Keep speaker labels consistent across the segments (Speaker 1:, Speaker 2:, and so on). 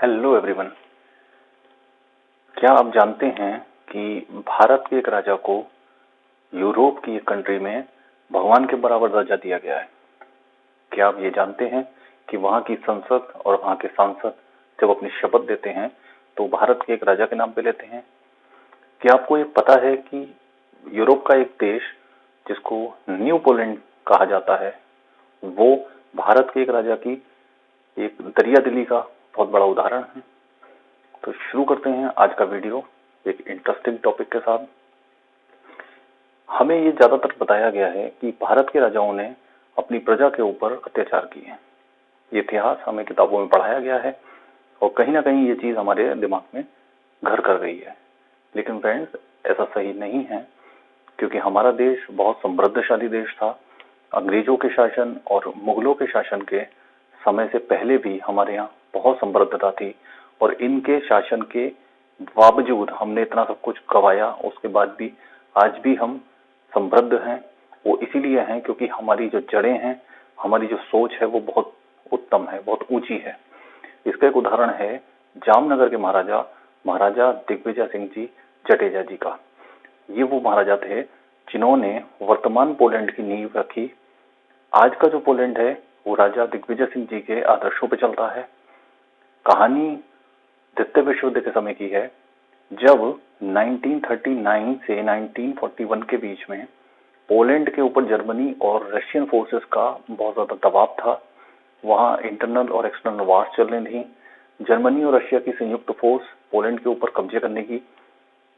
Speaker 1: Hello everyone. क्या आप जानते हैं कि भारत के एक राजा को यूरोप की एक कंट्री में भगवान के बराबर दर्जा दिया गया है? क्या आप ये जानते हैं कि वहाँ की संसद और वहाँ के सांसद जब अपनी शपथ देते हैं तो भारत के एक राजा के नाम पे लेते हैं? क्या आपको ये पता है कि यूरोप का एक देश जिसको न्यू पोलैंड कहा जाता है, वो भारत के एक राजा की एक दरिया दिली का बहुत बड़ा उदाहरण है? तो शुरू करते हैं आज का वीडियो एक इंटरेस्टिंग टॉपिक के साथ। हमें ये ज्यादातर बताया गया है कि भारत के राजाओं ने अपनी प्रजा के ऊपर अत्याचार किए हैं। ये इतिहास हमें किताबों में पढ़ाया गया है और कहीं ना कहीं ये चीज हमारे दिमाग में घर कर गई है। लेकिन फ्रेंड्स, ऐसा सही नहीं है, क्योंकि हमारा देश बहुत समृद्धशाली देश था। अंग्रेजों के शासन और मुगलों के शासन के समय से पहले भी हमारे यहाँ बहुत समृद्धता थी और इनके शासन के बावजूद हमने इतना सब कुछ गंवाया, उसके बाद भी आज भी हम समृद्ध हैं। वो इसीलिए हैं क्योंकि हमारी जो जड़ें हैं, हमारी जो सोच है वो बहुत उत्तम है, बहुत ऊंची है। इसका एक उदाहरण है जामनगर के महाराजा महाराजा दिग्विजय सिंह जी जडेजा जी का। ये वो महाराजा थे जिन्होंने वर्तमान पोलैंड की नींव रखी। आज का जो पोलैंड है वो राजा दिग्विजय सिंह जी के आदर्शों पर चलता है। कहानी द्वितीय विश्व युद्ध के समय की है, जब 1939 से 1941 के बीच में पोलैंड के ऊपर जर्मनी और रशियन फोर्सेस का बहुत ज्यादा दबाव था। वहां इंटरनल और एक्सटर्नल वार चल रही थी। जर्मनी और रशिया की संयुक्त फोर्स पोलैंड के ऊपर कब्जे करने की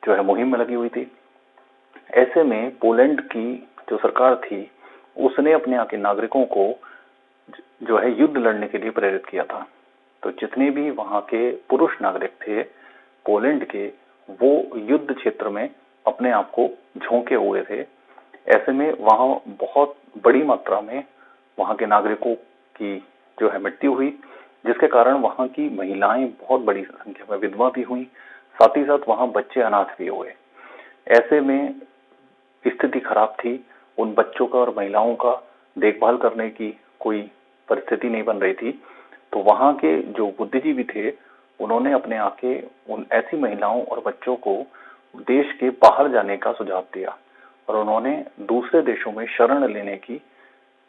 Speaker 1: जो है मुहिम में लगी हुई थी। ऐसे में पोलैंड की जो सरकार थी उसने अपने यहाँ के नागरिकों को जो है युद्ध लड़ने के लिए प्रेरित किया था। तो जितने भी वहां के पुरुष नागरिक थे पोलैंड के, वो युद्ध क्षेत्र में अपने आप को झोंके हुए थे। ऐसे में वहां बहुत बड़ी मात्रा में वहां के नागरिकों की जो है मृत्यु हुई, जिसके कारण वहां की महिलाएं बहुत बड़ी संख्या में विधवा भी हुई, साथ ही साथ वहां बच्चे अनाथ भी हुए। ऐसे में स्थिति खराब थी। उन बच्चों का और महिलाओं का देखभाल करने की कोई परिस्थिति नहीं बन रही थी। तो वहां के जो बुद्धिजीवी थे उन्होंने अपने आके उन ऐसी महिलाओं और बच्चों को देश के बाहर जाने का सुझाव दिया और उन्होंने दूसरे देशों में शरण लेने की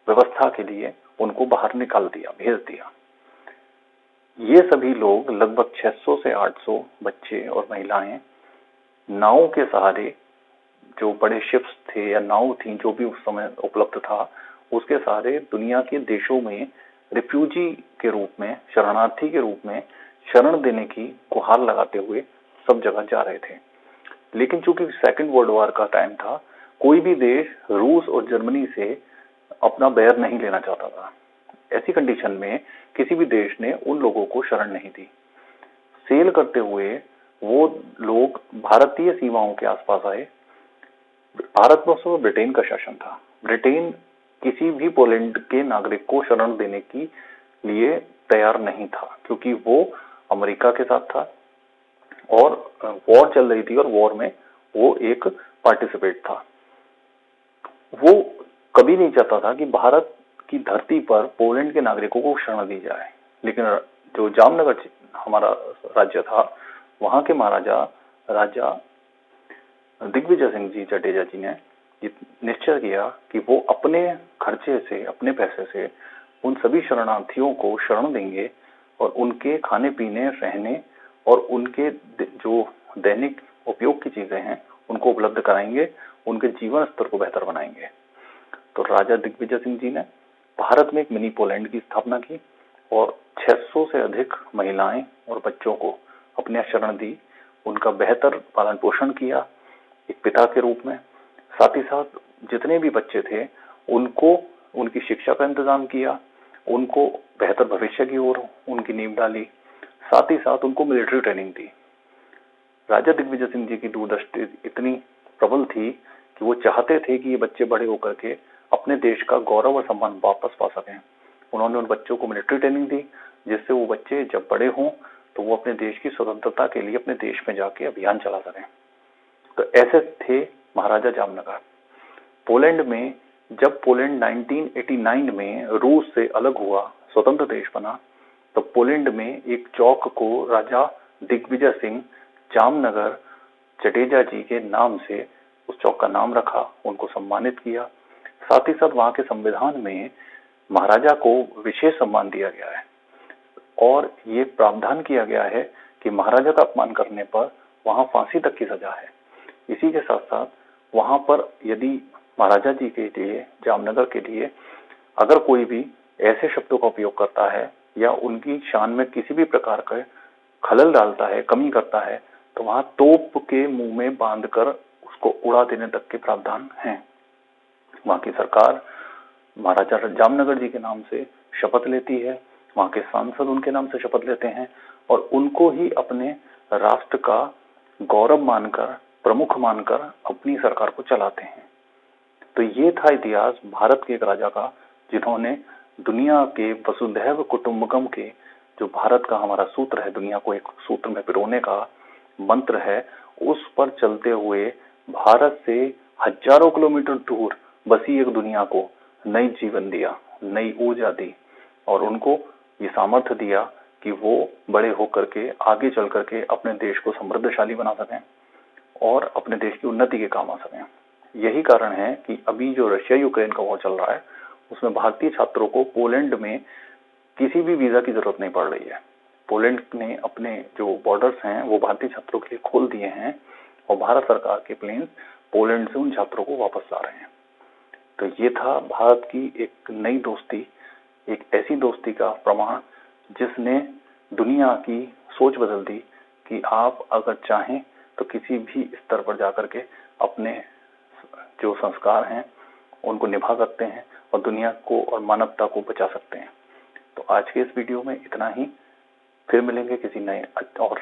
Speaker 1: व्यवस्था के लिए उनको बाहर निकाल दिया, भेज दिया। ये सभी लोग लगभग 600 से 800 बच्चे और महिलाएं नाव के सहारे, जो बड़े शिप्स थे या नाव थी जो भी उस समय उपलब्ध था, उसके सहारे दुनिया के देशों में रिफ्यूजी के रूप में, शरणार्थी के रूप में शरण देने की गुहार लगाते हुए सब जगह जा रहे थे। लेकिन चूंकि सेकेंड वर्ल्ड वॉर का टाइम था, कोई भी देश रूस और जर्मनी से अपना बैर नहीं लेना चाहता था। ऐसी कंडीशन में किसी भी देश ने उन लोगों को शरण नहीं दी। सेल करते हुए वो लोग भारतीय सीमाओं के आसपास आए। भारतवर्ष में ब्रिटेन का शासन था। ब्रिटेन किसी भी पोलैंड के नागरिक को शरण देने की लिए तैयार नहीं था, क्योंकि वो अमेरिका के साथ था और वॉर चल रही थी और वॉर में वो एक पार्टिसिपेट था। वो कभी नहीं चाहता था कि भारत की धरती पर पोलैंड के नागरिकों को शरण दी जाए। लेकिन जो जामनगर हमारा राज्य था, वहां के महाराजा राजा दिग्विजय सिंह जी जडेजा जी ने निश्चय किया कि वो अपने खर्चे से, अपने पैसे से उन सभी शरणार्थियों को शरण देंगे और उनके खाने पीने, रहने और उनके जो दैनिक उपयोग की चीजें हैं उनको उपलब्ध कराएंगे, उनके जीवन स्तर को बेहतर बनाएंगे। तो राजा दिग्विजय सिंह जी ने भारत में एक मिनी पोलैंड की स्थापना की और 600 से अधिक महिलाएं और बच्चों को अपने शरण दी, उनका बेहतर पालन पोषण किया एक पिता के रूप में। साथ ही साथ जितने भी बच्चे थे उनको उनकी शिक्षा का इंतजाम किया, उनको बेहतर भविष्य की ओर उनकी नींव डाली, साथ ही साथ उनको मिलिट्री ट्रेनिंग दी। राजा दिग्विजय सिंह जी की दूरदृष्टि इतनी प्रबल थी कि वो चाहते थे कि ये बच्चे बड़े होकर के अपने देश का गौरव और सम्मान वापस पा सकें। उन्होंने उन बच्चों को मिलिट्री ट्रेनिंग दी, जिससे वो बच्चे जब बड़े हों तो वो अपने देश की स्वतंत्रता के लिए अपने देश में जाके अभियान चला सकें। तो ऐसे थे महाराजा जामनगर। पोलैंड में जब पोलैंड 1989 में रूस से अलग हुआ, स्वतंत्र देश बना, तो पोलैंड में एक चौक को राजा दिग्विजय सिंह जामनगर जडेजा जी के नाम से उस चौक का नाम रखा, उनको सम्मानित किया। साथ ही साथ वहां के संविधान में महाराजा को विशेष सम्मान दिया गया है और ये प्रावधान किया गया है कि महाराजा का अपमान करने पर वहां फांसी तक की सजा है। इसी के साथ साथ वहां पर यदि महाराजा जी के लिए, जामनगर के लिए अगर कोई भी ऐसे शब्दों का उपयोग करता है या उनकी शान में किसी भी प्रकार का खलल डालता है, कमी करता है, तो वहां तोप के मुंह में बांधकर उसको उड़ा देने तक के प्रावधान हैं। वहां की सरकार महाराजा जामनगर जी के नाम से शपथ लेती है, वहां के सांसद उनके नाम से शपथ लेते हैं और उनको ही अपने राष्ट्र का गौरव मानकर, प्रमुख मानकर अपनी सरकार को चलाते हैं। तो ये था इतिहास भारत के एक राजा का, जिन्होंने दुनिया के वसुधैव कुटुंबकम के, जो भारत का हमारा सूत्र है, दुनिया को एक सूत्र में पिरोने का मंत्र है, उस पर चलते हुए भारत से हजारों किलोमीटर दूर बसी एक दुनिया को नई जीवन दिया, नई ऊर्जा दी और उनको ये सामर्थ्य दिया कि वो बड़े होकर के आगे चल करके अपने देश को समृद्धशाली बना सकें और अपने देश की उन्नति के काम आ सकें। यही कारण है कि अभी जो रशिया यूक्रेन का वॉर चल रहा है, उसमें भारतीय छात्रों को पोलैंड में किसी भी वीजा की जरूरत नहीं पड़ रही है। पोलैंड ने अपने जो बॉर्डर्स हैं वो भारतीय छात्रों के लिए खोल दिए हैं और भारत सरकार के प्लेन्स पोलैंड से उन छात्रों को वापस ला रहे हैं। तो ये था भारत की एक नई दोस्ती, एक ऐसी दोस्ती का प्रमाण जिसने दुनिया की सोच बदल दी कि आप अगर चाहें तो किसी भी स्तर पर जाकर के अपने जो संस्कार हैं उनको निभा सकते हैं और दुनिया को और मानवता को बचा सकते हैं। तो आज के इस वीडियो में इतना ही, फिर मिलेंगे किसी नए और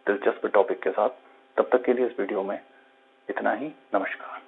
Speaker 1: दिलचस्प टॉपिक के साथ। तब तक के लिए इस वीडियो में इतना ही। नमस्कार।